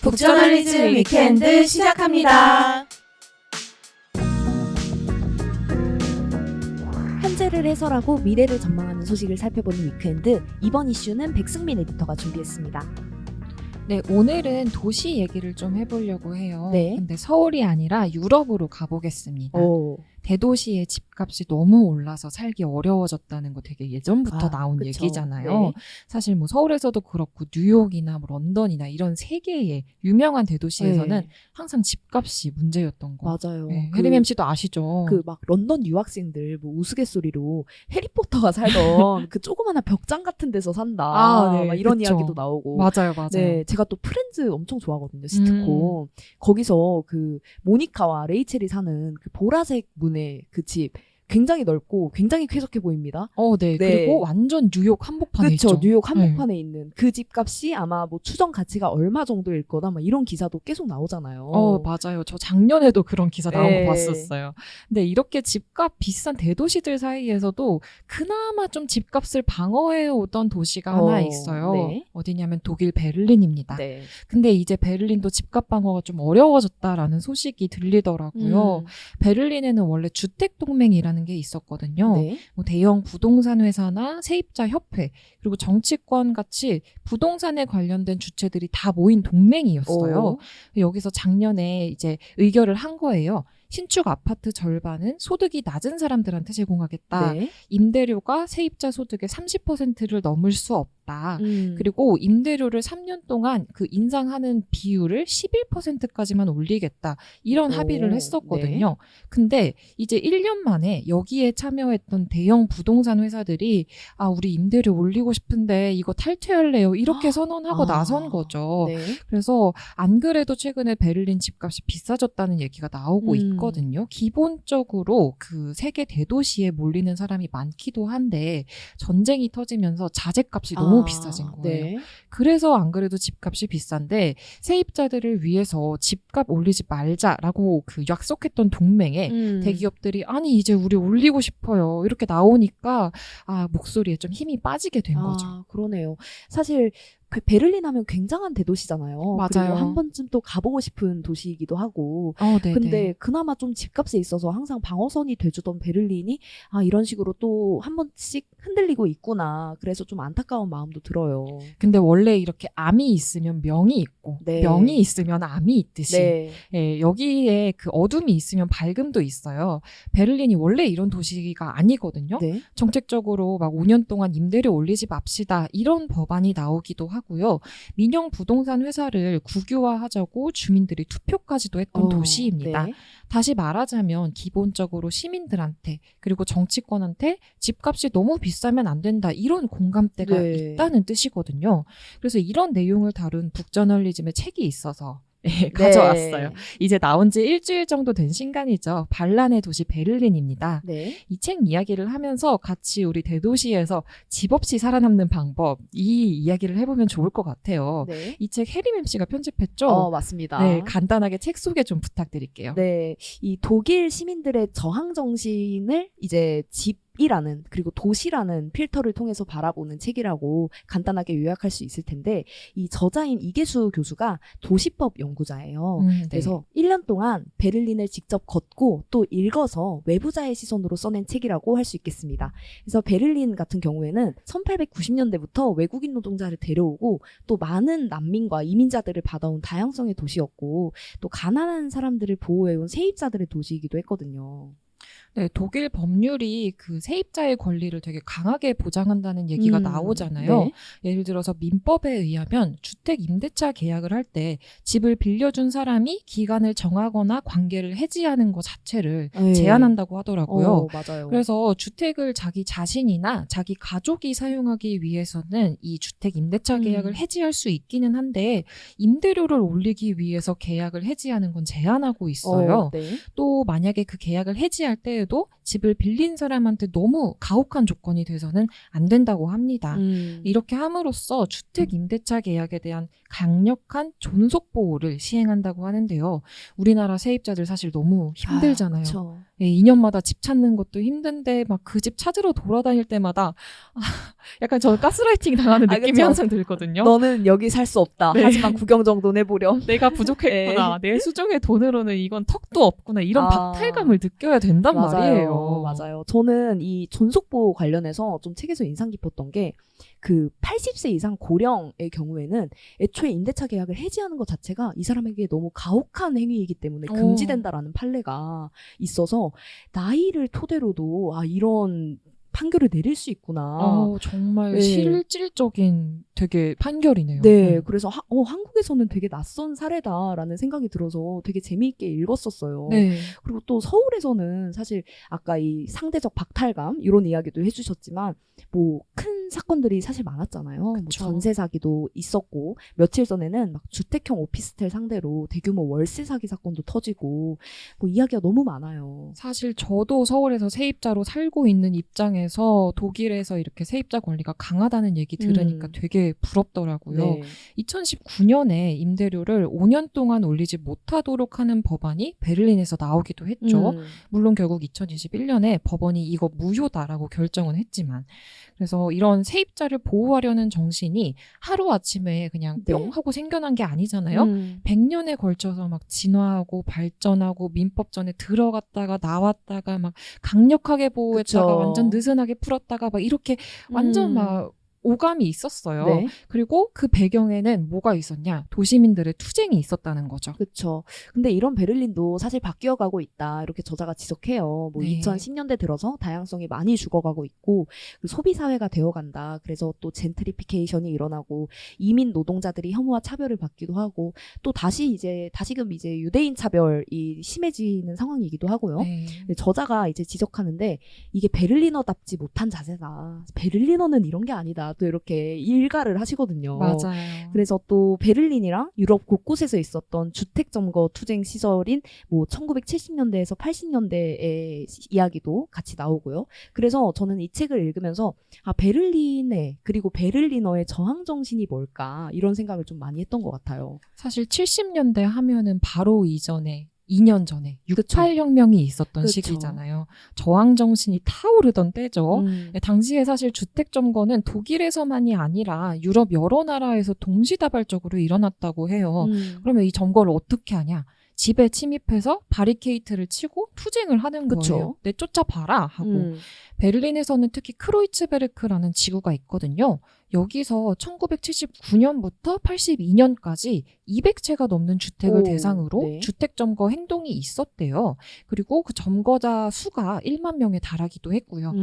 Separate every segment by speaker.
Speaker 1: 북저널리즘 위켄드 시작합니다.
Speaker 2: 현재를 해설하고 미래를 전망하는 소식을 살펴보는 위크엔드, 이번 이슈는 백승민 에디터가 준비했습니다.
Speaker 3: 네, 오늘은 도시 얘기를 좀 해보려고 해요.
Speaker 2: 네.
Speaker 3: 근데 서울이 아니라 유럽으로 가보겠습니다.
Speaker 2: 오.
Speaker 3: 대도시의 집값이 너무 올라서 살기 어려워졌다는 거 되게 예전부터 나온
Speaker 2: 그쵸.
Speaker 3: 얘기잖아요.
Speaker 2: 네.
Speaker 3: 사실 뭐 서울에서도 그렇고 뉴욕이나 뭐 런던이나 이런 세계의 유명한 대도시에서는
Speaker 2: 네.
Speaker 3: 항상 집값이 문제였던 거.
Speaker 2: 맞아요.
Speaker 3: 네, 혜림 MC도 아시죠?
Speaker 2: 그 막 런던 유학생들 뭐 우스갯소리로 해리포터가 살던 그 조그마한 벽장 같은 데서 산다.
Speaker 3: 네,
Speaker 2: 막 이런
Speaker 3: 그쵸.
Speaker 2: 이야기도 나오고.
Speaker 3: 맞아요.
Speaker 2: 네, 제가 또 프렌즈 엄청 좋아하거든요. 시트콤. 거기서 그 모니카와 레이첼이 사는 그 보라색 문의 그 집 굉장히 넓고 굉장히 쾌적해 보입니다.
Speaker 3: 네.
Speaker 2: 네.
Speaker 3: 그리고 완전 뉴욕 한복판에
Speaker 2: 그렇죠.
Speaker 3: 있죠.
Speaker 2: 뉴욕 한복판에 있는 그 집값이 아마 뭐 추정 가치가 얼마 정도일 거다. 막 이런 기사도 계속 나오잖아요.
Speaker 3: 맞아요. 저 작년에도 그런 기사 나온
Speaker 2: 네.
Speaker 3: 거 봤었어요. 근데 이렇게 집값 비싼 대도시들 사이에서도 그나마 좀 집값을 방어해 오던 도시가 하나 있어요.
Speaker 2: 네.
Speaker 3: 어디냐면 독일 베를린입니다.
Speaker 2: 네.
Speaker 3: 근데 이제 베를린도 집값 방어가 좀 어려워졌다라는 소식이 들리더라고요. 베를린에는 원래 주택동맹이라는 게 있었거든요.
Speaker 2: 네.
Speaker 3: 뭐 대형 부동산 회사나 세입자 협회 그리고 정치권 같이 부동산에 관련된 주체들이 다 모인 동맹이었어요. 여기서 작년에 이제 의결을 한 거예요. 신축 아파트 절반은 소득이 낮은 사람들한테 제공하겠다.
Speaker 2: 네.
Speaker 3: 임대료가 세입자 소득의 30%를 넘을 수 없다. 그리고 임대료를 3년 동안 그 인상하는 비율을 11%까지만 올리겠다. 이런 합의를 했었거든요. 근데 이제 1년 만에 여기에 참여했던 대형 부동산 회사들이 우리 임대료 올리고 싶은데 이거 탈퇴할래요. 이렇게 선언하고 나선 거죠.
Speaker 2: 네.
Speaker 3: 그래서 안 그래도 최근에 베를린 집값이 비싸졌다는 얘기가 나오고 있거든요. 기본적으로 그 세계 대도시에 몰리는 사람이 많기도 한데 전쟁이 터지면서 자재값이 너무 비싸진 거예요.
Speaker 2: 네.
Speaker 3: 그래서 안 그래도 집값이 비싼데 세입자들을 위해서 집값 올리지 말자라고 그 약속했던 동맹에 대기업들이 아니 이제 우리 올리고 싶어요. 이렇게 나오니까 목소리에 좀 힘이 빠지게 된 거죠.
Speaker 2: 그러네요. 사실 그 베를린 하면 굉장한 대도시잖아요.
Speaker 3: 맞아요.
Speaker 2: 그리고 한 번쯤 또 가보고 싶은 도시이기도 하고.
Speaker 3: 네네.
Speaker 2: 근데 그나마 좀 집값에 있어서 항상 방어선이 돼주던 베를린이 이런 식으로 또 한 번씩 흔들리고 있구나. 그래서 좀 안타까운 마음도 들어요.
Speaker 3: 근데 원래 이렇게 암이 있으면 명이 있고
Speaker 2: 네.
Speaker 3: 명이 있으면 암이 있듯이
Speaker 2: 네.
Speaker 3: 여기에 그 어둠이 있으면 밝음도 있어요. 베를린이 원래 이런 도시가 아니거든요.
Speaker 2: 네.
Speaker 3: 정책적으로 막 5년 동안 임대료 올리지 맙시다 이런 법안이 나오기도 하고요. 민영 부동산 회사를 국유화하자고 주민들이 투표까지도 했던 도시입니다.
Speaker 2: 네.
Speaker 3: 다시 말하자면 기본적으로 시민들한테 그리고 정치권한테 집값이 너무 비싸면 안 된다 이런 공감대가
Speaker 2: 네.
Speaker 3: 있다는 뜻이거든요. 그래서 이런 내용을 다룬 북저널리즘의 책이 있어서 가져왔어요.
Speaker 2: 네.
Speaker 3: 이제 나온 지 일주일 정도 된 신간이죠. 반란의 도시 베를린입니다.
Speaker 2: 네.
Speaker 3: 이 책 이야기를 하면서 같이 우리 대도시에서 집 없이 살아남는 방법 이 이야기를 해보면 좋을 것 같아요.
Speaker 2: 네.
Speaker 3: 이 책 혜림 MC가 편집했죠?
Speaker 2: 맞습니다.
Speaker 3: 네, 간단하게 책 소개 좀 부탁드릴게요.
Speaker 2: 네, 이 독일 시민들의 저항 정신을 이제 집이라는 그리고 도시라는 필터를 통해서 바라보는 책이라고 간단하게 요약할 수 있을 텐데 이 저자인 이계수 교수가 도시법 연구자예요.
Speaker 3: 네.
Speaker 2: 그래서 1년 동안 베를린을 직접 걷고 또 읽어서 외부자의 시선으로 써낸 책이라고 할 수 있겠습니다. 그래서 베를린 같은 경우에는 1890년대부터 외국인 노동자를 데려오고 또 많은 난민과 이민자들을 받아온 다양성의 도시였고 또 가난한 사람들을 보호해온 세입자들의 도시이기도 했거든요.
Speaker 3: 네, 독일 법률이 그 세입자의 권리를 되게 강하게 보장한다는 얘기가 나오잖아요.
Speaker 2: 네.
Speaker 3: 예를 들어서 민법에 의하면 주택 임대차 계약을 할 때 집을 빌려준 사람이 기간을 정하거나 관계를 해지하는 것 자체를
Speaker 2: 네.
Speaker 3: 제한한다고 하더라고요.
Speaker 2: 맞아요.
Speaker 3: 그래서 주택을 자기 자신이나 자기 가족이 사용하기 위해서는 이 주택 임대차 계약을 해지할 수 있기는 한데 임대료를 올리기 위해서 계약을 해지하는 건 제한하고 있어요.
Speaker 2: 네.
Speaker 3: 또 만약에 그 계약을 해지할 때에도 집을 빌린 사람한테 너무 가혹한 조건이 돼서는 안 된다고 합니다. 이렇게 함으로써 주택 임대차 계약에 대한 대한 강력한 존속 보호를 시행한다고 하는데요. 우리나라 세입자들 사실 너무 힘들잖아요.
Speaker 2: 그쵸.
Speaker 3: 예, 2년마다 집 찾는 것도 힘든데 막 그 집 찾으러 돌아다닐 때마다 약간 저는 가스라이팅 당하는 느낌이
Speaker 2: 그쵸.
Speaker 3: 항상 들거든요.
Speaker 2: 너는 여기 살 수 없다.
Speaker 3: 네.
Speaker 2: 하지만 구경 정도는 해보렴.
Speaker 3: 내가 부족했구나. 내 수중의 돈으로는 이건 턱도 없구나. 이런 박탈감을 느껴야 된단 말이에요.
Speaker 2: 맞아요. 저는 이 존속보호 관련해서 좀 책에서 인상 깊었던 게 그 80세 이상 고령의 경우에는 애초에 임대차 계약을 해지하는 것 자체가 이 사람에게 너무 가혹한 행위이기 때문에 금지된다라는 판례가 있어서 나이를 토대로도 이런 판결을 내릴 수 있구나.
Speaker 3: 정말
Speaker 2: 네.
Speaker 3: 실질적인 되게 판결이네요.
Speaker 2: 네, 그래서 한국에서는 되게 낯선 사례다라는 생각이 들어서 되게 재미있게 읽었었어요.
Speaker 3: 네.
Speaker 2: 그리고 또 서울에서는 사실 아까 이 상대적 박탈감 이런 이야기도 해주셨지만 뭐 큰 사건들이 사실 많았잖아요. 뭐 전세 사기도 있었고 며칠 전에는 막 주택형 오피스텔 상대로 대규모 월세 사기 사건도 터지고 뭐 이야기가 너무 많아요.
Speaker 3: 사실 저도 서울에서 세입자로 살고 있는 입장에서 독일에서 이렇게 세입자 권리가 강하다는 얘기 들으니까 되게 부럽더라고요.
Speaker 2: 네.
Speaker 3: 2019년에 임대료를 5년 동안 올리지 못하도록 하는 법안이 베를린에서 나오기도 했죠. 물론 결국 2021년에 법원이 이거 무효다라고 결정은 했지만 그래서 이런 세입자를 보호하려는 정신이 하루아침에 그냥 뿅 하고 생겨난 게 아니잖아요. 100년에 걸쳐서 막 진화하고 발전하고 민법전에 들어갔다가 나왔다가 막 강력하게 보호했다가
Speaker 2: 그쵸.
Speaker 3: 완전 느슨하게 풀었다가 막 이렇게 완전 막 오감이 있었어요.
Speaker 2: 네.
Speaker 3: 그리고 그 배경에는 뭐가 있었냐? 도시민들의 투쟁이 있었다는 거죠.
Speaker 2: 그렇죠. 근데 이런 베를린도 사실 바뀌어가고 있다. 이렇게 저자가 지적해요. 뭐
Speaker 3: 네.
Speaker 2: 2010년대 들어서 다양성이 많이 죽어가고 있고 그 소비 사회가 되어간다. 그래서 또 젠트리피케이션이 일어나고 이민 노동자들이 혐오와 차별을 받기도 하고 또 다시금 이제 유대인 차별이 심해지는 상황이기도 하고요.
Speaker 3: 네.
Speaker 2: 근데 저자가 이제 지적하는데 이게 베를리너답지 못한 자세다. 베를리너는 이런 게 아니다. 또 이렇게 일가를 하시거든요.
Speaker 3: 맞아요.
Speaker 2: 그래서 또 베를린이랑 유럽 곳곳에서 있었던 주택점거 투쟁 시절인 뭐 1970년대에서 80년대의 이야기도 같이 나오고요. 그래서 저는 이 책을 읽으면서 베를린의 그리고 베를리너의 저항 정신이 뭘까 이런 생각을 좀 많이 했던 것 같아요.
Speaker 3: 사실 70년대 하면은 바로 이전에 2년 전에 6.8
Speaker 2: 그쵸.
Speaker 3: 혁명이 있었던
Speaker 2: 그쵸.
Speaker 3: 시기잖아요. 저항 정신이 타오르던 때죠. 당시에 사실 주택 점거는 독일에서만이 아니라 유럽 여러 나라에서 동시다발적으로 일어났다고 해요. 그러면 이 점거를 어떻게 하냐? 집에 침입해서 바리케이트를 치고 투쟁을 하는
Speaker 2: 그쵸.
Speaker 3: 거예요. 내 쫓아봐라 하고. 베를린에서는 특히 크로이츠베르크라는 지구가 있거든요. 여기서 1979년부터 82년까지 200채가 넘는 주택을 대상으로
Speaker 2: 네.
Speaker 3: 주택 점거 행동이 있었대요. 그리고 그 점거자 수가 1만 명에 달하기도 했고요.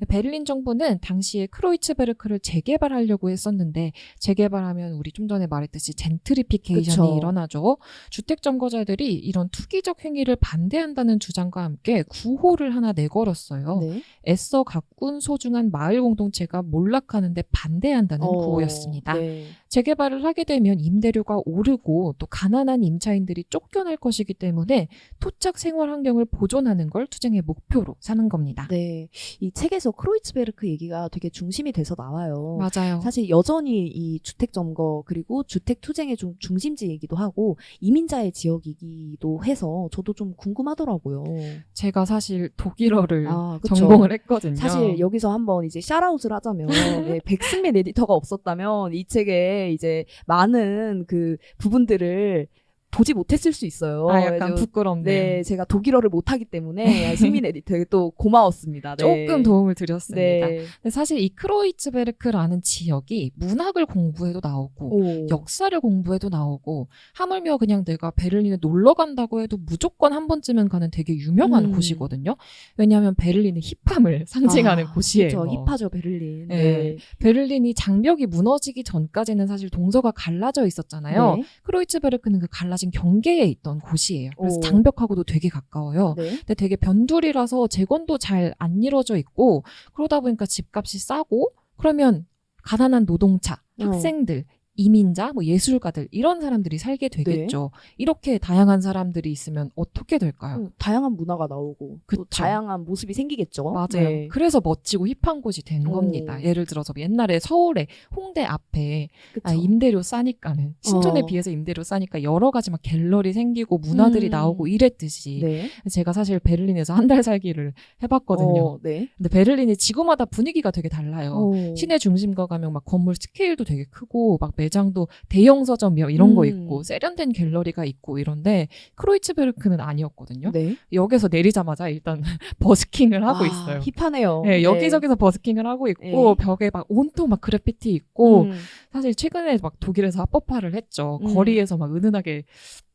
Speaker 3: 베를린 정부는 당시에 크로이츠베르크를 재개발하려고 했었는데 재개발하면 우리 좀 전에 말했듯이 젠트리피케이션이
Speaker 2: 그쵸.
Speaker 3: 일어나죠. 주택 점거자들이 이런 투기적 행위를 반대한다는 주장과 함께 구호를 하나 내걸었어요.
Speaker 2: 네.
Speaker 3: 애써 가꾼 소중한 마을 공동체가 몰락하는데 반대한다는 구호였습니다.
Speaker 2: 네.
Speaker 3: 재개발을 하게 되면 임대료가 오르고 또 가난한 임차인들이 쫓겨날 것이기 때문에 토착 생활 환경을 보존하는 걸 투쟁의 목표로 사는 겁니다.
Speaker 2: 네. 이 책에서 크로이츠베르크 얘기가 되게 중심이 돼서 나와요.
Speaker 3: 맞아요.
Speaker 2: 사실 여전히 이 주택 점거 그리고 주택 투쟁의 중심지이기도 하고 이민자의 지역이기도 해서 저도 좀 궁금하더라고요.
Speaker 3: 제가 사실 독일어를
Speaker 2: 그쵸.
Speaker 3: 전공을 했거든요.
Speaker 2: 사실 여기서 한번 이제 샤라웃을 하자면 네, 백승민 에디터가 없었다면 이 책에 이제 많은 그 부분들을 보지 못했을 수 있어요.
Speaker 3: 약간 부끄럽네요.
Speaker 2: 네, 제가 독일어를 못하기 때문에 승민 에디터에게 또 고마웠습니다. 네.
Speaker 3: 조금 도움을 드렸습니다.
Speaker 2: 네.
Speaker 3: 근데 사실 이 크로이츠베르크라는 지역이 문학을 공부해도 나오고 역사를 공부해도 나오고 하물며 그냥 내가 베를린에 놀러 간다고 해도 무조건 한 번쯤은 가는 되게 유명한 곳이거든요. 왜냐하면 베를린의 힙함을 상징하는 곳이에요.
Speaker 2: 그렇죠. 힙하죠, 베를린.
Speaker 3: 네. 베를린이 장벽이 무너지기 전까지는 사실 동서가 갈라져 있었잖아요.
Speaker 2: 네.
Speaker 3: 크로이츠베르크는 그 갈라진 경계에 있던 곳이에요. 그래서
Speaker 2: 오.
Speaker 3: 장벽하고도 되게 가까워요.
Speaker 2: 네.
Speaker 3: 근데 되게 변두리라서 재건도 잘 안 이루어져 있고 그러다 보니까 집값이 싸고 그러면 가난한 노동자, 학생들 이민자, 뭐 예술가들 이런 사람들이 살게 되겠죠. 이렇게 다양한 사람들이 있으면 어떻게 될까요?
Speaker 2: 다양한 문화가 나오고 또
Speaker 3: 그쵸.
Speaker 2: 다양한 모습이 생기겠죠.
Speaker 3: 맞아요.
Speaker 2: 네.
Speaker 3: 그래서 멋지고 힙한 곳이 된 겁니다. 예를 들어서 옛날에 서울에 홍대 앞에
Speaker 2: 그쵸.
Speaker 3: 임대료 싸니까는 신촌에 비해서 임대료 싸니까 여러 가지 막 갤러리 생기고 문화들이 나오고 이랬듯이
Speaker 2: 네.
Speaker 3: 제가 사실 베를린에서 한 달 살기를 해봤거든요.
Speaker 2: 네.
Speaker 3: 근데 베를린이 지구마다 분위기가 되게 달라요. 시내 중심가 가면 막 건물 스케일도 되게 크고 막 매장도 대형 서점 이런 거 있고 세련된 갤러리가 있고 이런데 크로이츠베르크는 아니었거든요.
Speaker 2: 네.
Speaker 3: 역에서 내리자마자 일단 버스킹을 하고 있어요.
Speaker 2: 힙하네요.
Speaker 3: 네, 여기저기서 버스킹을 하고 있고
Speaker 2: 네.
Speaker 3: 벽에 막 온통 막 그래피티 있고 사실 최근에 막 독일에서 합법화를 했죠. 거리에서 막 은은하게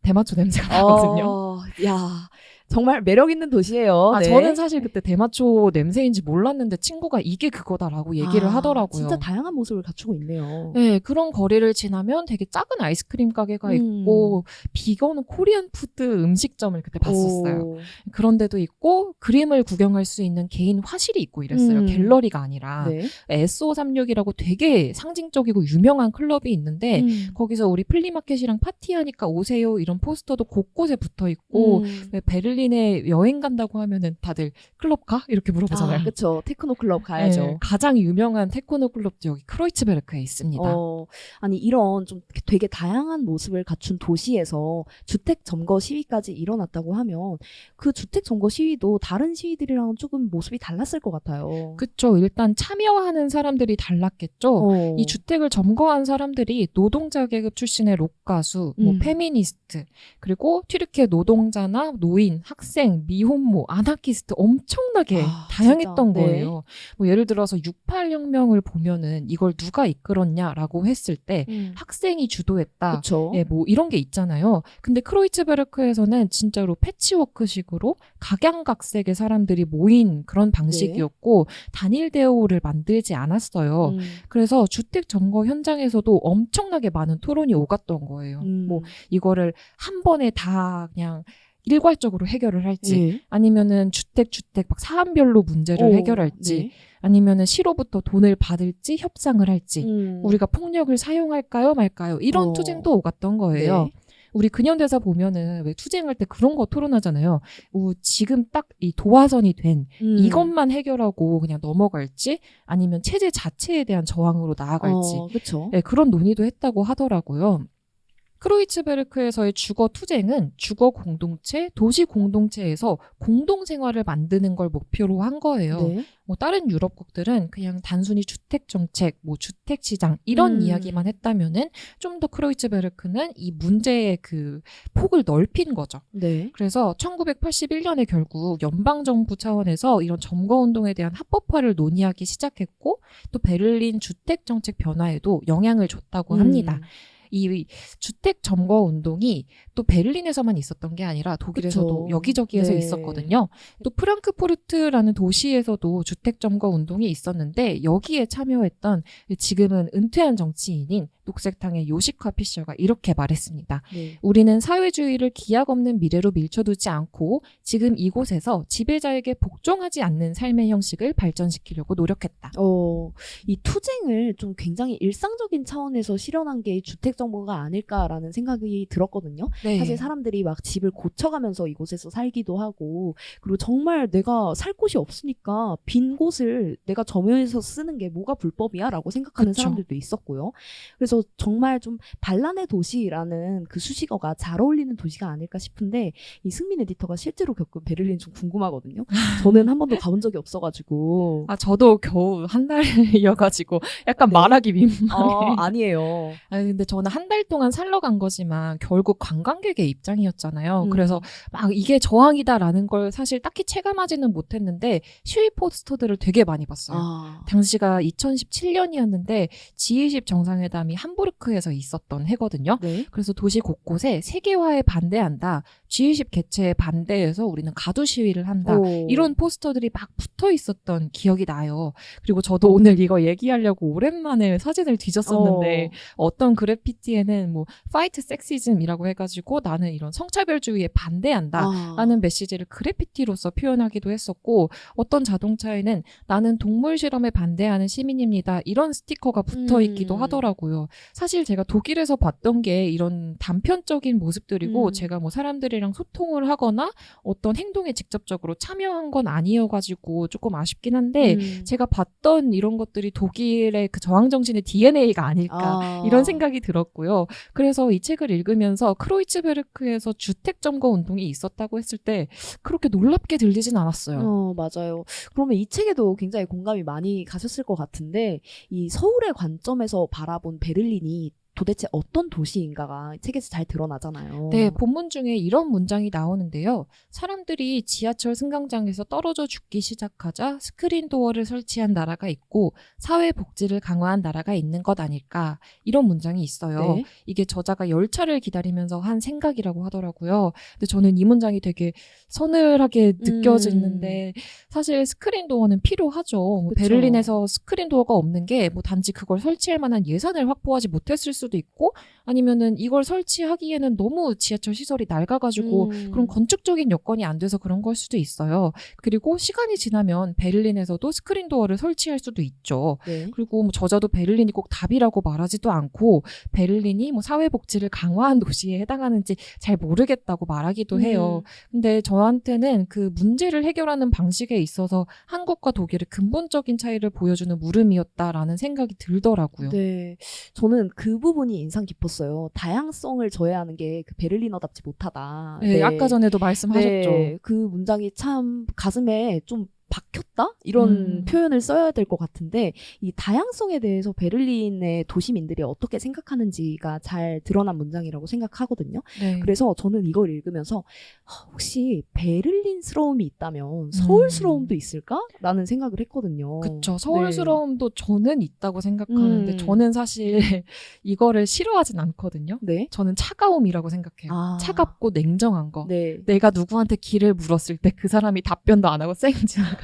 Speaker 3: 대마초 냄새가 나거든요.
Speaker 2: 야, 정말 매력 있는 도시예요. 네.
Speaker 3: 저는 사실 그때 대마초 냄새인지 몰랐는데 친구가 이게 그거다라고 얘기를 하더라고요.
Speaker 2: 진짜 다양한 모습을 갖추고 있네요.
Speaker 3: 네, 그런 거리를 지나면 되게 작은 아이스크림 가게가 있고 비건 코리안 푸드 음식점을 그때 봤었어요. 그런 데도 있고 그림을 구경할 수 있는 개인 화실이 있고 이랬어요. 갤러리가 아니라.
Speaker 2: 네.
Speaker 3: SO36이라고 되게 상징적이고 유명한 클럽이 있는데 거기서 우리 플리마켓이랑 파티하니까 오세요 이런 포스터도 곳곳에 붙어 있고 베를린에 여행 간다고 하면은 다들 클럽 가? 이렇게 물어보잖아요.
Speaker 2: 그렇죠. 테크노 클럽 가야죠.
Speaker 3: 네, 가장 유명한 테크노 클럽도 여기 크로이츠베르크에 있습니다.
Speaker 2: 아니 이런 좀 되게 다양한 모습을 갖춘 도시에서 주택 점거 시위까지 일어났다고 하면 그 주택 점거 시위도 다른 시위들이랑 조금 모습이 달랐을 것 같아요.
Speaker 3: 그쵸. 일단 참여하는 사람들이 달랐겠죠. 이 주택을 점거한 사람들이 노동자 계급 출신의 록가수, 뭐 페미니스트, 그리고 튀르키예 노동자나 노인, 학생, 미혼모, 아나키스트 엄청나게 다양했던
Speaker 2: 진짜.
Speaker 3: 거예요. 뭐 예를 들어서 68혁명을 보면은 이걸 누가 이끌었냐라고 했을 때 학생이 주도했다.
Speaker 2: 그쵸.
Speaker 3: 예, 뭐 이런 게 있잖아요. 근데 크로이츠베르크에서는 진짜로 패치워크식으로 각양각색의 사람들이 모인 그런 방식이었고 단일 대우를 만들지 않았어요. 그래서 주택 점거 현장에서도 엄청나게 많은 토론이 오갔던 거예요. 뭐 이거를 한 번에 다 그냥 일괄적으로 해결을 할지 아니면은 주택 막 사안별로 문제를 해결할지 아니면은 시로부터 돈을 받을지 협상을 할지 우리가 폭력을 사용할까요 말까요 이런 투쟁도 오갔던 거예요.
Speaker 2: 네.
Speaker 3: 우리 근현대사 보면은 왜 투쟁할 때 그런 거 토론하잖아요. 지금 딱 이 도화선이 된 이것만 해결하고 그냥 넘어갈지 아니면 체제 자체에 대한 저항으로 나아갈지
Speaker 2: 그렇죠.
Speaker 3: 네, 그런 논의도 했다고 하더라고요. 크로이츠베르크에서의 주거 투쟁은 주거 공동체, 도시 공동체에서 공동생활을 만드는 걸 목표로 한 거예요.
Speaker 2: 네.
Speaker 3: 뭐 다른 유럽국들은 그냥 단순히 주택 정책, 뭐 주택 시장 이런 이야기만 했다면은 좀 더 크로이츠베르크는 이 문제의 그 폭을 넓힌 거죠.
Speaker 2: 네.
Speaker 3: 그래서 1981년에 결국 연방정부 차원에서 이런 점거운동에 대한 합법화를 논의하기 시작했고 또 베를린 주택정책 변화에도 영향을 줬다고 합니다. 이 주택 점거 운동이 또 베를린에서만 있었던 게 아니라 독일에서도
Speaker 2: 그쵸.
Speaker 3: 여기저기에서
Speaker 2: 네.
Speaker 3: 있었거든요. 또 프랑크푸르트라는 도시에서도 주택 점거 운동이 있었는데 여기에 참여했던 지금은 은퇴한 정치인인 녹색당의 요시카 피셔가 이렇게 말했습니다.
Speaker 2: 네.
Speaker 3: 우리는 사회주의를 기약 없는 미래로 밀쳐두지 않고 지금 이곳에서 지배자에게 복종하지 않는 삶의 형식을 발전시키려고 노력했다.
Speaker 2: 이 투쟁을 좀 굉장히 일상적인 차원에서 실현한 게 주택 정보가 아닐까라는 생각이 들었거든요.
Speaker 3: 네.
Speaker 2: 사실 사람들이 막 집을 고쳐가면서 이곳에서 살기도 하고 그리고 정말 내가 살 곳이 없으니까 빈 곳을 내가 점유해서 쓰는 게 뭐가 불법이야? 라고 생각하는
Speaker 3: 그쵸.
Speaker 2: 사람들도 있었고요. 그래서 정말 좀 반란의 도시라는 그 수식어가 잘 어울리는 도시가 아닐까 싶은데 이 승민 에디터가 실제로 겪은 베를린 좀 궁금하거든요. 저는 한 번도 가본 적이 없어가지고.
Speaker 3: 저도 겨우 한 달이어가지고 약간 말하기 민망해.
Speaker 2: 아니에요.
Speaker 3: 근데 저는 한 달 동안 살러 간 거지만 결국 관광객의 입장이었잖아요. 그래서 막 이게 저항이다라는 걸 사실 딱히 체감하지는 못했는데 시위 포스터들을 되게 많이 봤어요. 당시가 2017년이었는데 G20 정상회담이 함부르크에서 있었던 해거든요.
Speaker 2: 네.
Speaker 3: 그래서 도시 곳곳에 세계화에 반대한다. G20 개최에 반대해서 우리는 가두 시위를 한다. 이런 포스터들이 막 붙어 있었던 기억이 나요. 그리고 저도 오늘 이거 얘기하려고 오랜만에 사진을 뒤졌었는데 어떤 그래피티에는 뭐 파이트 섹시즘이라고 해가지고 나는 이런 성차별주의에 반대한다 라는 메시지를 그래피티로서 표현하기도 했었고 어떤 자동차에는 나는 동물 실험에 반대하는 시민입니다 이런 스티커가 붙어 있기도 하더라고요. 사실 제가 독일에서 봤던 게 이런 단편적인 모습들이고 제가 뭐 사람들이랑 소통을 하거나 어떤 행동에 직접적으로 참여한 건 아니어가지고 조금 아쉽긴 한데 제가 봤던 이런 것들이 독일의 그 저항정신의 DNA가 아닐까 이런 생각이 들었고요. 그래서 이 책을 읽으면서 크로이츠베르크에서 주택점거 운동이 있었다고 했을 때 그렇게 놀랍게 들리진 않았어요.
Speaker 2: 맞아요. 그러면 이 책에도 굉장히 공감이 많이 가셨을 것 같은데 이 서울의 관점에서 바라본 베를린이 도대체 어떤 도시인가가 책에서 잘 드러나잖아요.
Speaker 3: 네, 본문 중에 이런 문장이 나오는데요. 사람들이 지하철 승강장에서 떨어져 죽기 시작하자 스크린 도어를 설치한 나라가 있고 사회복지를 강화한 나라가 있는 것 아닐까. 이런 문장이 있어요.
Speaker 2: 네.
Speaker 3: 이게 저자가 열차를 기다리면서 한 생각이라고 하더라고요. 근데 저는 이 문장이 되게 서늘하게 느껴지는데 사실 스크린 도어는 필요하죠.
Speaker 2: 그쵸.
Speaker 3: 베를린에서 스크린 도어가 없는 게 뭐 단지 그걸 설치할 만한 예산을 확보하지 못했을 수도 있고 아니면은 이걸 설치하기에는 너무 지하철 시설이 낡아가지고 그런 건축적인 여건이 안 돼서 그런 걸 수도 있어요. 그리고 시간이 지나면 베를린에서도 스크린 도어를 설치할 수도 있죠.
Speaker 2: 네.
Speaker 3: 그리고 뭐 저자도 베를린이 꼭 답이라고 말하지도 않고 베를린이 뭐 사회복지를 강화한 도시에 해당하는지 잘 모르겠다고 말하기도 해요. 근데 저한테는 그 문제를 해결하는 방식에 있어서 한국과 독일의 근본적인 차이를 보여주는 물음이었다라는 생각이 들더라고요.
Speaker 2: 네. 저는 그 부분이 인상 깊었어요. 다양성을 저해하는 게 그 베를리너답지 못하다.
Speaker 3: 네, 아까 전에도 말씀하셨죠.
Speaker 2: 네, 그 문장이 참 가슴에 좀 박혔다? 이런 표현을 써야 될 것 같은데 이 다양성에 대해서 베를린의 도시민들이 어떻게 생각하는지가 잘 드러난 문장이라고 생각하거든요.
Speaker 3: 네.
Speaker 2: 그래서 저는 이걸 읽으면서 혹시 베를린스러움이 있다면 서울스러움도 있을까? 라는 생각을 했거든요.
Speaker 3: 그쵸. 서울스러움도 저는 있다고 생각하는데 저는 사실 이거를 싫어하진 않거든요.
Speaker 2: 네.
Speaker 3: 저는 차가움이라고 생각해요. 차갑고 냉정한 거.
Speaker 2: 네.
Speaker 3: 내가 누구한테 길을 물었을 때 그 사람이 답변도 안 하고 쌩 지나가고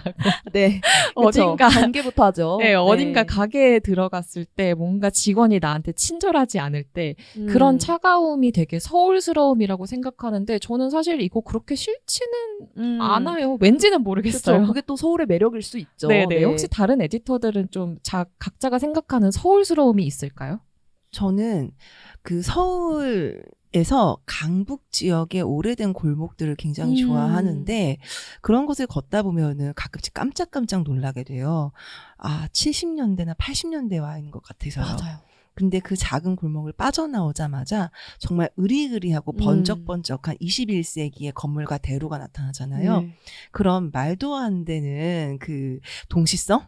Speaker 2: 네.
Speaker 3: 어딘가
Speaker 2: 경계부터 하죠.
Speaker 3: 네, 어딘가 가게에 들어갔을 때 뭔가 직원이 나한테 친절하지 않을 때 그런 차가움이 되게 서울스러움이라고 생각하는데 저는 사실 이거 그렇게 싫지는 않아요. 왠지는 모르겠어요.
Speaker 2: 그쵸. 그게 또 서울의 매력일 수 있죠.
Speaker 3: 네네.
Speaker 2: 네.
Speaker 3: 혹시 다른 에디터들은 좀 각자가 생각하는 서울스러움이 있을까요?
Speaker 4: 저는 그 서울에서 강북 지역의 오래된 골목들을 굉장히 좋아하는데 그런 곳을 걷다 보면은 가끔씩 깜짝깜짝 놀라게 돼요. 70년대나 80년대에 와 있는 것 같아서요.
Speaker 2: 맞아요.
Speaker 4: 근데 그 작은 골목을 빠져나오자마자 정말 으리으리하고 번쩍번쩍한 21세기의 건물과 대로가 나타나잖아요. 그런 말도 안 되는 그 동시성?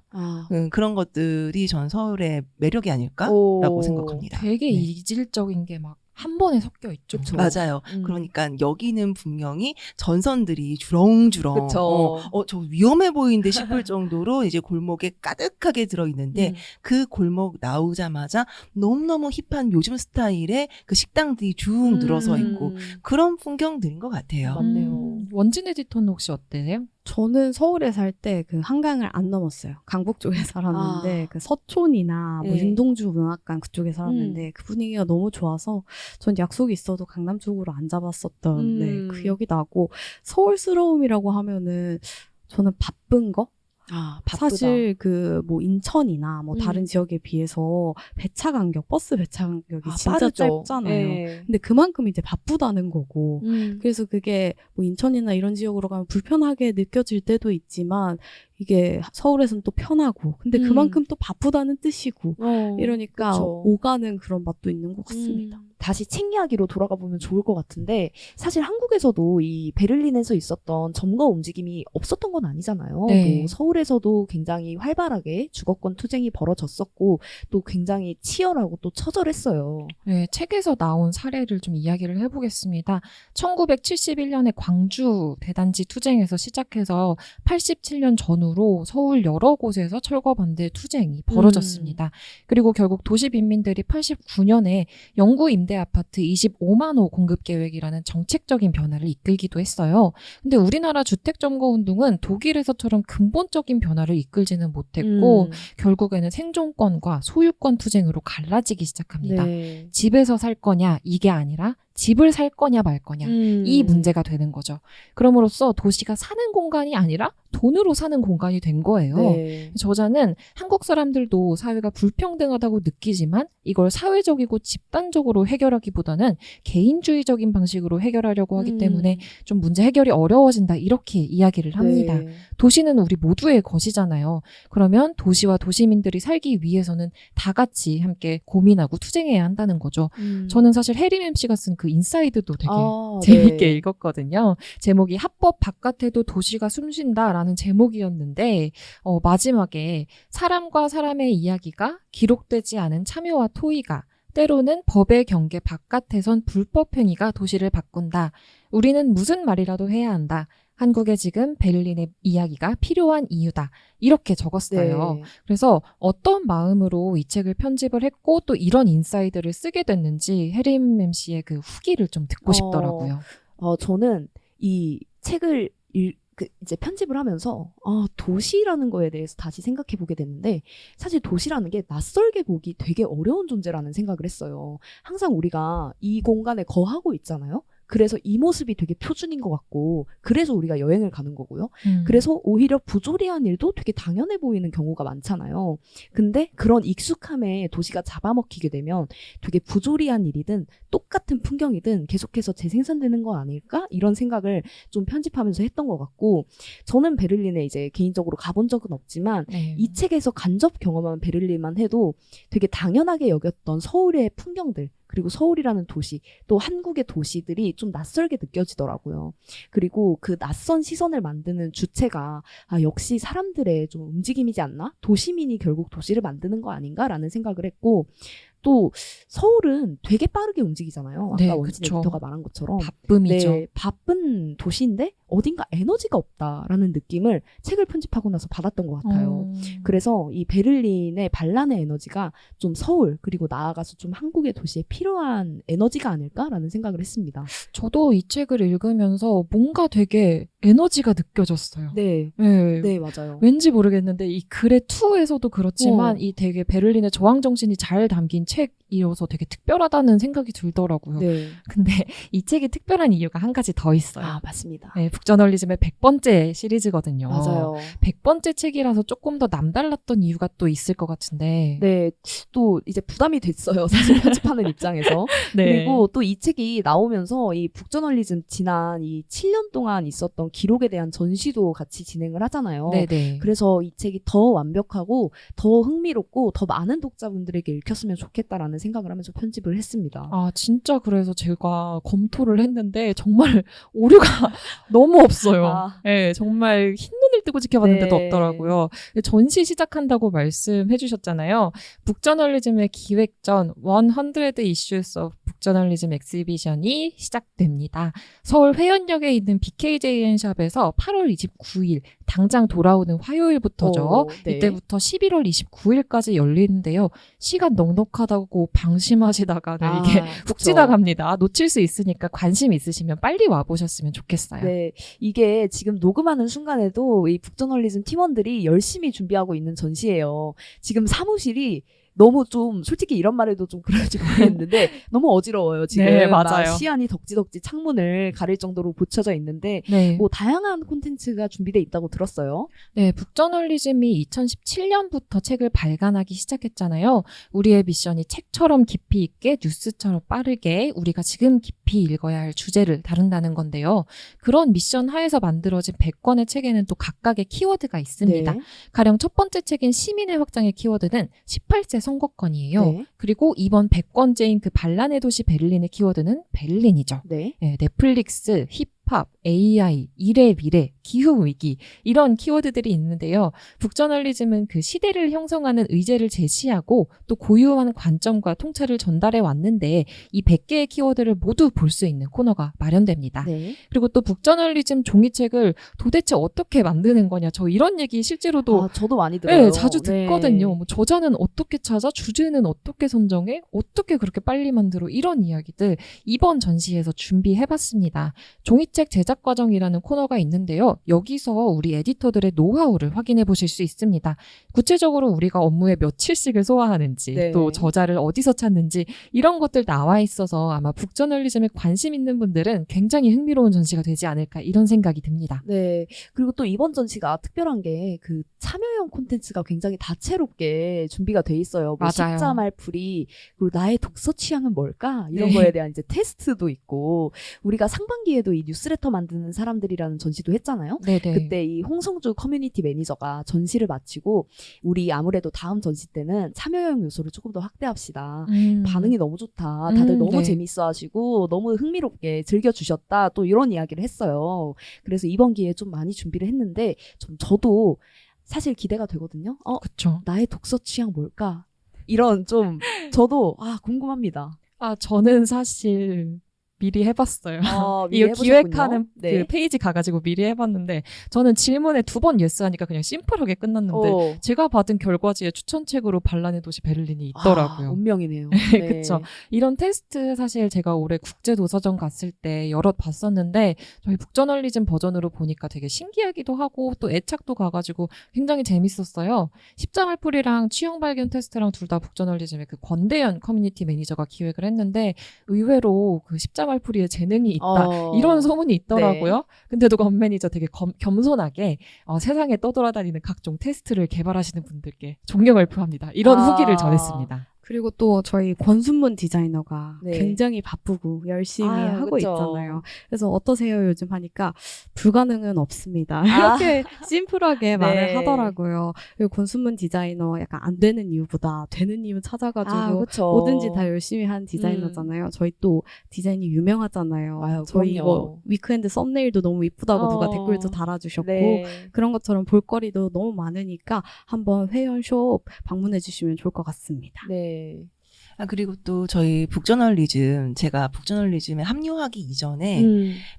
Speaker 4: 그런 것들이 전 서울의 매력이 아닐까라고 생각합니다.
Speaker 3: 되게 이질적인 게 막 한 번에 섞여 있죠.
Speaker 2: 그쵸.
Speaker 4: 맞아요. 그러니까 여기는 분명히 전선들이 주렁주렁
Speaker 2: 그쵸.
Speaker 4: 저 위험해 보이는데 싶을 정도로 이제 골목에 가득하게 들어있는데 그 골목 나오자마자 너무너무 힙한 요즘 스타일의 그 식당들이 쭉 늘어서 있고 그런 풍경들인 것 같아요.
Speaker 2: 맞네요.
Speaker 3: 원진 에디터는 혹시 어때요?
Speaker 1: 저는 서울에 살 때 그 한강을 안 넘었어요. 강북 쪽에 살았는데 그 서촌이나 뭐
Speaker 2: 네.
Speaker 1: 윤동주 문학관 그쪽에 살았는데 그 분위기가 너무 좋아서 전 약속이 있어도 강남 쪽으로 안 잡았었던 기억이 나고 서울스러움이라고 하면은 저는 바쁜 거?
Speaker 2: 바쁘다.
Speaker 1: 사실 그 뭐 인천이나 뭐 다른 지역에 비해서 배차 간격, 버스 배차 간격이 진짜
Speaker 2: 빠르죠.
Speaker 1: 짧잖아요.
Speaker 2: 네.
Speaker 1: 근데 그만큼 이제 바쁘다는 거고. 그래서 그게 뭐 인천이나 이런 지역으로 가면 불편하게 느껴질 때도 있지만 이게 서울에서는 또 편하고 근데 그만큼 또 바쁘다는 뜻이고 이러니까
Speaker 2: 그쵸.
Speaker 1: 오가는 그런 맛도 있는 것 같습니다.
Speaker 2: 다시 책 이야기로 돌아가 보면 좋을 것 같은데 사실 한국에서도 이 베를린에서 있었던 점거 움직임이 없었던 건 아니잖아요.
Speaker 3: 네.
Speaker 2: 뭐 서울에서도 굉장히 활발하게 주거권 투쟁이 벌어졌었고 또 굉장히 치열하고 또 처절했어요.
Speaker 3: 네, 책에서 나온 사례를 좀 이야기를 해보겠습니다. 1971년에 광주 대단지 투쟁에서 시작해서 87년 전후로 서울 여러 곳에서 철거 반대 투쟁이 벌어졌습니다. 그리고 결국 도시 빈민들이 89년에 영구 임대 아파트 25만 호 공급 계획이라는 정책적인 변화를 이끌기도 했어요. 근데 우리나라 주택 점거 운동은 독일에서처럼 근본적인 변화를 이끌지는 못했고 결국에는 생존권과 소유권 투쟁으로 갈라지기 시작합니다.
Speaker 2: 네.
Speaker 3: 집에서 살 거냐 이게 아니라 집을 살 거냐 말 거냐 이 문제가 되는 거죠. 그럼으로써 도시가 사는 공간이 아니라 돈으로 사는 공간이 된 거예요.
Speaker 2: 네.
Speaker 3: 저자는 한국 사람들도 사회가 불평등하다고 느끼지만 이걸 사회적이고 집단적으로 해결하기보다는 개인주의적인 방식으로 해결하려고 하기 때문에 좀 문제 해결이 어려워진다 이렇게 이야기를 합니다.
Speaker 2: 네.
Speaker 3: 도시는 우리 모두의 것이잖아요. 그러면 도시와 도시민들이 살기 위해서는 다 같이 함께 고민하고 투쟁해야 한다는 거죠. 저는 사실 해림 MC가 쓴 그 인사이드도 되게 재밌게
Speaker 2: 네.
Speaker 3: 읽었거든요. 제목이 합법 바깥에도 도시가 숨쉰다라는 제목이었는데 마지막에 사람과 사람의 이야기가 기록되지 않은 참여와 토의가 때로는 법의 경계 바깥에선 불법 행위가 도시를 바꾼다. 우리는 무슨 말이라도 해야 한다. 한국에 지금 베를린의 이야기가 필요한 이유다. 이렇게 적었어요.
Speaker 2: 네.
Speaker 3: 그래서 어떤 마음으로 이 책을 편집을 했고 또 이런 인사이드를 쓰게 됐는지 해림 MC의 그 후기를 좀 듣고 싶더라고요.
Speaker 2: 저는 이 책을 이제 편집을 하면서 도시라는 거에 대해서 다시 생각해 보게 됐는데 사실 도시라는 게 낯설게 보기 되게 어려운 존재라는 생각을 했어요. 항상 우리가 이 공간에 거하고 있잖아요. 그래서 이 모습이 되게 표준인 것 같고 그래서 우리가 여행을 가는 거고요. 그래서 오히려 부조리한 일도 되게 당연해 보이는 경우가 많잖아요. 근데 그런 익숙함에 도시가 잡아먹히게 되면 되게 부조리한 일이든 똑같은 풍경이든 계속해서 재생산되는 거 아닐까? 이런 생각을 좀 편집하면서 했던 것 같고 저는 베를린에 이제 개인적으로 가본 적은 없지만 이 책에서 간접 경험한 베를린만 해도 되게 당연하게 여겼던 서울의 풍경들 그리고 서울이라는 도시, 또 한국의 도시들이 좀 낯설게 느껴지더라고요. 그리고 그 낯선 시선을 만드는 주체가 역시 사람들의 좀 움직임이지 않나? 도시민이 결국 도시를 만드는 거 아닌가라는 생각을 했고 또 서울은 되게 빠르게 움직이잖아요. 아까
Speaker 3: 네,
Speaker 2: 원진
Speaker 3: 그쵸.
Speaker 2: 에디터가 말한 것처럼.
Speaker 3: 바쁨이죠.
Speaker 2: 네, 바쁜 도시인데 어딘가 에너지가 없다라는 느낌을 책을 편집하고 나서 받았던 것 같아요. 그래서 이 베를린의 반란의 에너지가 좀 서울 그리고 나아가서 좀 한국의 도시에 필요한 에너지가 아닐까라는 생각을 했습니다.
Speaker 3: 저도 이 책을 읽으면서 뭔가 되게 에너지가 느껴졌어요.
Speaker 2: 네,
Speaker 3: 네.
Speaker 2: 네 맞아요.
Speaker 3: 왠지 모르겠는데 이 글의 투에서도 그렇지만 이 되게 베를린의 저항 정신이 잘 담긴 책이어서 되게 특별하다는 생각이 들더라고요.
Speaker 2: 네,
Speaker 3: 근데 이 책이 특별한 이유가 한 가지 더 있어요.
Speaker 2: 맞습니다.
Speaker 3: 네, 북저널리즘의 100번째 시리즈거든요.
Speaker 2: 맞아요.
Speaker 3: 100번째 책이라서 조금 더 남달랐던 이유가 또 있을 것 같은데.
Speaker 2: 네, 또 이제 부담이 됐어요. 사실 편집하는 입장에서.
Speaker 3: 네.
Speaker 2: 그리고 또 이 책이 나오면서 이 북저널리즘 지난 이 7년 동안 있었던 기록에 대한 전시도 같이 진행을 하잖아요.
Speaker 3: 네네.
Speaker 2: 그래서 이 책이 더 완벽하고 더 흥미롭고 더 많은 독자분들에게 읽혔으면 좋겠다라는 생각을 하면서 편집을 했습니다.
Speaker 3: 진짜 그래서 제가 검토를 했는데 정말 오류가 너무 없어요. 네, 정말 흰눈을 뜨고 지켜봤는데도
Speaker 2: 네.
Speaker 3: 없더라고요. 전시 시작한다고 말씀해 주셨잖아요. 북저널리즘의 기획전 100 Issues of 북저널리즘 엑시비션이 시작됩니다. 서울 회원역에 있는 BKJN 샵에서 8월 29일 당장 돌아오는 화요일부터죠.
Speaker 2: 네.
Speaker 3: 이때부터 11월 29일까지 열리는데요. 시간 넉넉하다고 방심하시다가는 이게 훅
Speaker 2: 그쵸.
Speaker 3: 지나갑니다. 놓칠 수 있으니까 관심 있으시면 빨리 와보셨으면 좋겠어요.
Speaker 2: 네, 이게 지금 녹음하는 순간에도 이 북저널리즘 팀원들이 열심히 준비하고 있는 전시예요. 지금 사무실이 너무 좀 솔직히 이런 말해도 좀 그럴지 모르겠는데 너무 어지러워요. 지금
Speaker 3: 네,
Speaker 2: 막
Speaker 3: 맞아요.
Speaker 2: 시안이 덕지덕지 창문을 가릴 정도로 붙여져 있는데
Speaker 3: 네.
Speaker 2: 뭐 다양한 콘텐츠가 준비돼 있다고 들었어요.
Speaker 3: 네, 북저널리즘이 2017년부터 책을 발간하기 시작했잖아요. 우리의 미션이 책처럼 깊이 있게 뉴스처럼 빠르게 우리가 지금 깊이 읽어야 할 주제를 다룬다는 건데요. 그런 미션 하에서 만들어진 100권의 책에는 또 각각의 키워드가 있습니다.
Speaker 2: 네.
Speaker 3: 가령 첫 번째 책인 시민의 확장의 키워드는 18세 선거권이에요.
Speaker 2: 네.
Speaker 3: 그리고 이번 100권째인 그 반란의 도시 베를린의 키워드는 베를린이죠.
Speaker 2: 네.
Speaker 3: 네, 넷플릭스, 힙합, AI, 일의 미래, 기후위기 이런 키워드들이 있는데요. 북저널리즘은 그 시대를 형성하는 의제를 제시하고 또 고유한 관점과 통찰을 전달해 왔는데 이 100개의 키워드를 모두 볼 수 있는 코너가 마련됩니다.
Speaker 2: 네.
Speaker 3: 그리고 또 북저널리즘 종이책을 도대체 어떻게 만드는 거냐 저 이런 얘기 실제로도
Speaker 2: 저도 많이 들어요.
Speaker 3: 네, 자주
Speaker 2: 네.
Speaker 3: 듣거든요. 뭐 저자는 어떻게 찾아? 주제는 어떻게 선정해? 어떻게 그렇게 빨리 만들어? 이런 이야기들 이번 전시에서 준비해봤습니다. 종이책 책 제작 과정이라는 코너가 있는데요. 여기서 우리 에디터들의 노하우를 확인해 보실 수 있습니다. 구체적으로 우리가 업무에 며칠씩을 소화하는지,
Speaker 2: 네.
Speaker 3: 또 저자를 어디서 찾는지 이런 것들 나와 있어서 아마 북저널리즘에 관심 있는 분들은 굉장히 흥미로운 전시가 되지 않을까 이런 생각이 듭니다.
Speaker 2: 네. 그리고 또 이번 전시가 특별한 게 그 참여형 콘텐츠가 굉장히 다채롭게 준비가 돼 있어요. 뭐
Speaker 3: 맞아요.
Speaker 2: 십자 말풀이, 그리고 나의 독서 취향은 뭘까? 이런
Speaker 3: 네.
Speaker 2: 거에 대한 이제 테스트도 있고, 우리가 상반기에도 이 뉴스레터 만드는 사람들이라는 전시도 했잖아요.
Speaker 3: 네네.
Speaker 2: 그때 이 홍성주 커뮤니티 매니저가 전시를 마치고 우리 아무래도 다음 전시 때는 참여형 요소를 조금 더 확대합시다. 반응이 너무 좋다. 다들 너무
Speaker 3: 네.
Speaker 2: 재밌어 하시고 너무 흥미롭게 즐겨주셨다. 또 이런 이야기를 했어요. 그래서 이번 기회에 좀 많이 준비를 했는데 저도 사실 기대가 되거든요.
Speaker 3: 그쵸.
Speaker 2: 나의 독서 취향 뭘까? 이런 좀 저도 궁금합니다.
Speaker 3: 저는 사실 미리 해봤어요.
Speaker 2: 미리
Speaker 3: 이거
Speaker 2: 해보셨군요.
Speaker 3: 기획하는
Speaker 2: 네.
Speaker 3: 그 페이지 가가지고 미리 해봤는데 저는 질문에 2번 예스 하니까 그냥 심플하게 끝났는데 제가 받은 결과지에 추천책으로 반란의 도시 베를린이 있더라고요.
Speaker 2: 운명이네요.
Speaker 3: 그쵸. 이런 테스트 사실 제가 올해 국제도서전 갔을 때 여러 봤었는데 저희 북저널리즘 버전으로 보니까 되게 신기하기도 하고 또 애착도 가가지고 굉장히 재밌었어요. 십자말풀이랑 취향 발견 테스트랑 둘 다 북저널리즘의 그 권대현 커뮤니티 매니저가 기획을 했는데 의외로 그 십자말풀이에 재능이 있다 이런 소문이 있더라고요.
Speaker 2: 네.
Speaker 3: 근데도 권 매니저 되게 겸손하게 세상에 떠돌아다니는 각종 테스트를 개발하시는 분들께 존경을 표합니다. 이런 후기를 전했습니다.
Speaker 1: 그리고 또 저희 권순문 디자이너가
Speaker 2: 네.
Speaker 1: 굉장히 바쁘고 열심히 하고
Speaker 2: 그쵸.
Speaker 1: 있잖아요. 그래서 어떠세요 요즘 하니까 불가능은 없습니다. 이렇게 심플하게 말을 하더라고요. 그리고 권순문 디자이너 약간 안 되는 이유보다 되는 이유 찾아가지고
Speaker 2: 그쵸.
Speaker 1: 뭐든지 다 열심히 한 디자이너잖아요. 저희 또 디자인이 유명하잖아요. 저희
Speaker 2: 그럼요.
Speaker 1: 이거 위크엔드 썸네일도 너무 이쁘다고 누가 댓글도 달아주셨고
Speaker 2: 네.
Speaker 1: 그런 것처럼 볼거리도 너무 많으니까 한번 회원숍 방문해 주시면 좋을 것 같습니다.
Speaker 2: 네.
Speaker 4: 그리고 또 저희 북저널리즘, 제가 북저널리즘에 합류하기 이전에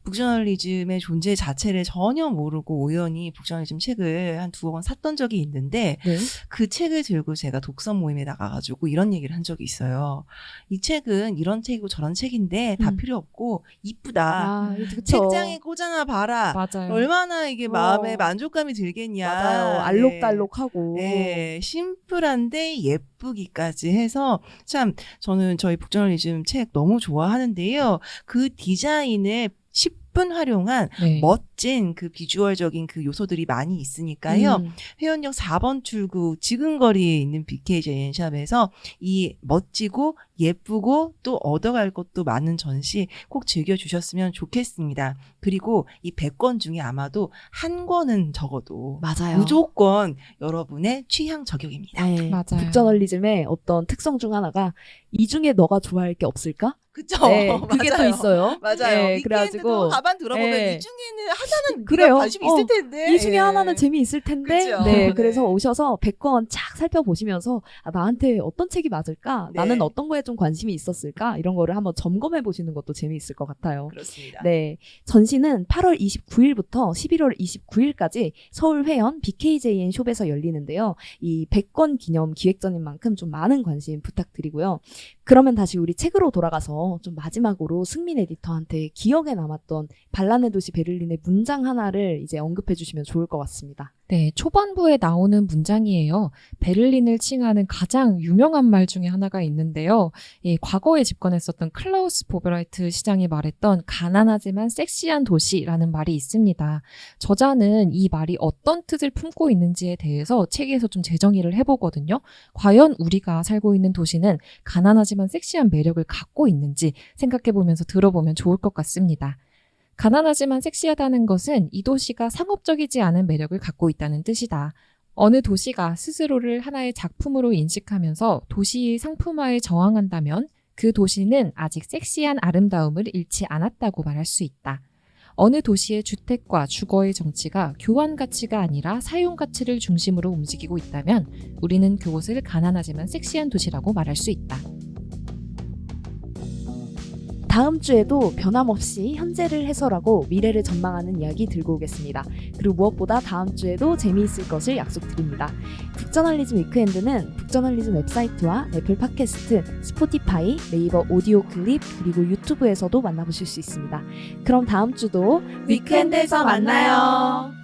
Speaker 4: 북저널리즘의 존재 자체를 전혀 모르고 우연히 북저널리즘 책을 한 2권 샀던 적이 있는데
Speaker 2: 네.
Speaker 4: 그 책을 들고 제가 독서 모임에 나가가지고 이런 얘기를 한 적이 있어요. 이 책은 이런 책이고 저런 책인데 다 필요 없고 이쁘다.
Speaker 2: 그쵸.
Speaker 4: 책장에 꽂아놔 봐라.
Speaker 3: 맞아요.
Speaker 4: 얼마나 이게 마음에 만족감이 들겠냐.
Speaker 2: 맞아요. 알록달록하고.
Speaker 4: 네, 심플한데 예쁘기까지 해서 참 저는 저희 북저널리즘 책 너무 좋아하는데요. 그 디자인을 10분 활용한
Speaker 3: 네.
Speaker 4: 멋진 그 비주얼적인 그 요소들이 많이 있으니까요. 회원역 4번 출구 지근거리에 있는 BKJN 샵에서 이 멋지고 예쁘고 또 얻어갈 것도 많은 전시 꼭 즐겨주셨으면 좋겠습니다. 그리고 이 100권 중에 아마도 한 권은 적어도
Speaker 2: 맞아요.
Speaker 4: 무조건 여러분의 취향 저격입니다.
Speaker 2: 네.
Speaker 3: 맞아요.
Speaker 2: 북저널리즘의 어떤 특성 중 하나가 이 중에 너가 좋아할 게 없을까?
Speaker 4: 그쵸?
Speaker 2: 네, 그게 또
Speaker 4: 맞아요.
Speaker 2: 있어요.
Speaker 4: 맞아요.
Speaker 2: 네,
Speaker 4: 위키엔드도
Speaker 2: 그래가지고
Speaker 4: 가만 들어보면
Speaker 2: 네.
Speaker 4: 이 중에는 하나는
Speaker 2: 그래요.
Speaker 4: 네가 관심 있을 텐데.
Speaker 2: 이 중에 하나는 재미있을 텐데.
Speaker 4: 그쵸?
Speaker 2: 네,
Speaker 4: 네.
Speaker 2: 그래서 오셔서 100권 착 살펴보시면서 나한테 어떤 책이 맞을까?
Speaker 4: 네.
Speaker 2: 나는 어떤 거에 좀 관심이 있었을까? 이런 거를 한번 점검해 보시는 것도 재미있을 것 같아요.
Speaker 4: 그렇습니다.
Speaker 2: 네. 전시는 8월 29일부터 11월 29일까지 서울 회원 BKJN 숍에서 열리는데요. 이 100권 기념 기획전인 만큼 좀 많은 관심 부탁드리고요. 그러면 다시 우리 책으로 돌아가서 좀 마지막으로 승민 에디터한테 기억에 남았던 반란의 도시 베를린의 문장 하나를 이제 언급해 주시면 좋을 것 같습니다.
Speaker 3: 네, 초반부에 나오는 문장이에요. 베를린을 칭하는 가장 유명한 말 중에 하나가 있는데요. 과거에 집권했었던 클라우스 보베라이트 시장이 말했던 가난하지만 섹시한 도시라는 말이 있습니다. 저자는 이 말이 어떤 뜻을 품고 있는지에 대해서 책에서 좀 재정의를 해보거든요. 과연 우리가 살고 있는 도시는 가난하지만 섹시한 매력을 갖고 있는지 생각해보면서 들어보면 좋을 것 같습니다. 가난하지만 섹시하다는 것은 이 도시가 상업적이지 않은 매력을 갖고 있다는 뜻이다. 어느 도시가 스스로를 하나의 작품으로 인식하면서 도시의 상품화에 저항한다면 그 도시는 아직 섹시한 아름다움을 잃지 않았다고 말할 수 있다. 어느 도시의 주택과 주거의 정치가 교환 가치가 아니라 사용 가치를 중심으로 움직이고 있다면 우리는 그곳을 가난하지만 섹시한 도시라고 말할 수 있다.
Speaker 2: 다음 주에도 변함없이 현재를 해설하고 미래를 전망하는 이야기 들고 오겠습니다. 그리고 무엇보다 다음 주에도 재미있을 것을 약속드립니다. 북저널리즘 위크엔드는 북저널리즘 웹사이트와 애플 팟캐스트, 스포티파이, 네이버 오디오 클립, 그리고 유튜브에서도 만나보실 수 있습니다. 그럼 다음 주도
Speaker 5: 위크엔드에서 만나요.